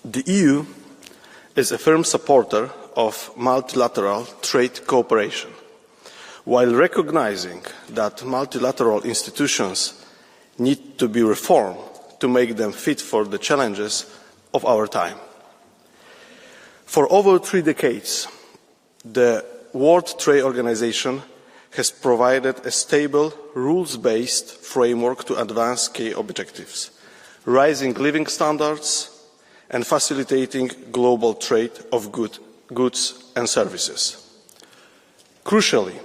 The EU is a firm supporter of multilateral trade cooperation, while recognizing that multilateral institutions need to be reformed to make them fit for the challenges of our time. For over 3 decades, the World Trade Organization has provided a stable, rules-based framework to advance key objectives, rising living standards and facilitating global trade of goods and services. Crucially,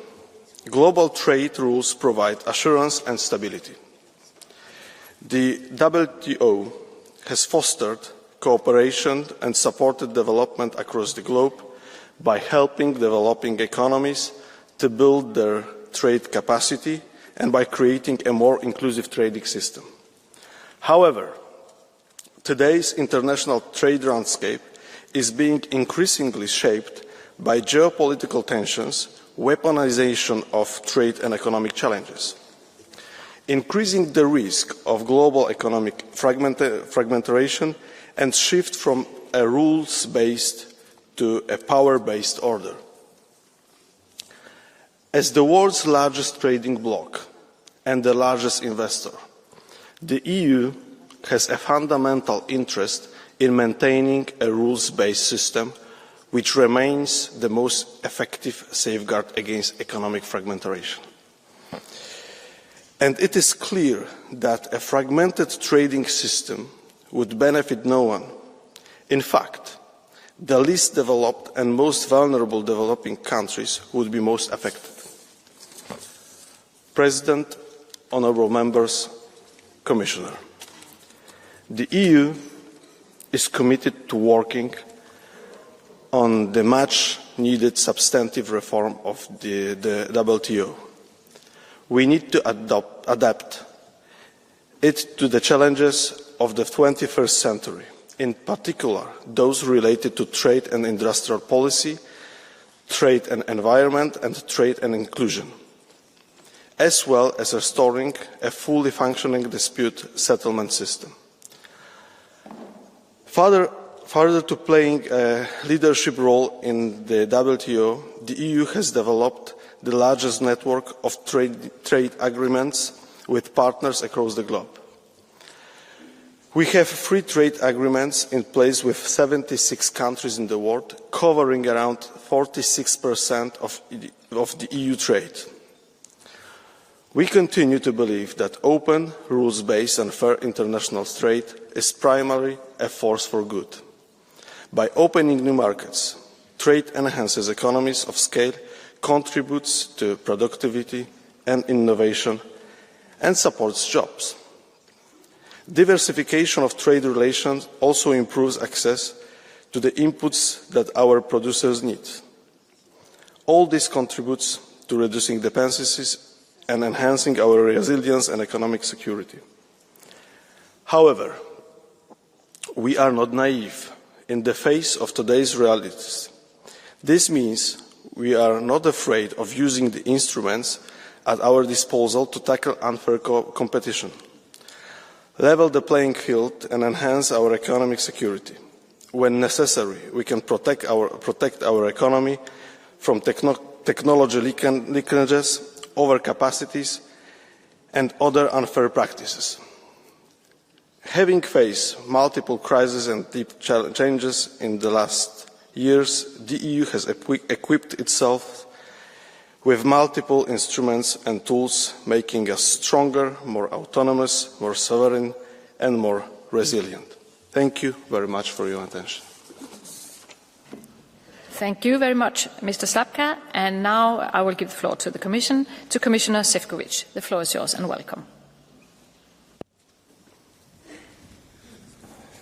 global trade rules provide assurance and stability. The WTO has fostered cooperation and supported development across the globe by helping developing economies to build their trade capacity and by creating a more inclusive trading system. However, today's international trade landscape is being increasingly shaped by geopolitical tensions, weaponization of trade and economic challenges. Increasing the risk of global economic fragmentation and shift from a rules-based to a power-based order. As the world's largest trading bloc and the largest investor, the EU has a fundamental interest in maintaining a rules-based system which remains the most effective safeguard against economic fragmentation. And it is clear that a fragmented trading system would benefit no one. In fact, the least developed and most vulnerable developing countries would be most affected. President, honourable members, Commissioner, the EU is committed to working on the much-needed substantive reform of the WTO. We need to adapt it to the challenges of the 21st century, in particular those related to trade and industrial policy, trade and environment, and trade and inclusion, as well as restoring a fully functioning dispute settlement system. Further to playing a leadership role in the WTO, the EU has developed the largest network of trade agreements with partners across the globe. We have free trade agreements in place with 76 countries in the world, covering around 46% of the EU trade. We continue to believe that open, rules-based and fair international trade is primarily a force for good. By opening new markets, trade enhances economies of scale, contributes to productivity and innovation, and supports jobs. Diversification of trade relations also improves access to the inputs that our producers need. All this contributes to reducing dependencies and enhancing our resilience and economic security. However, we are not naive in the face of today's realities. This means we are not afraid of using the instruments at our disposal to tackle unfair competition, level the playing field and enhance our economic security. When necessary, we can protect our economy from technology leakages, overcapacities and other unfair practices. Having faced multiple crises and deep changes in the last years, the EU has equipped itself with multiple instruments and tools, making us stronger, more autonomous, more sovereign and more resilient. Thank you very much for your attention. Thank you very much, Mr. Szłapka. And now I will give the floor to the Commission, to Commissioner Šefčovič. The floor is yours and welcome.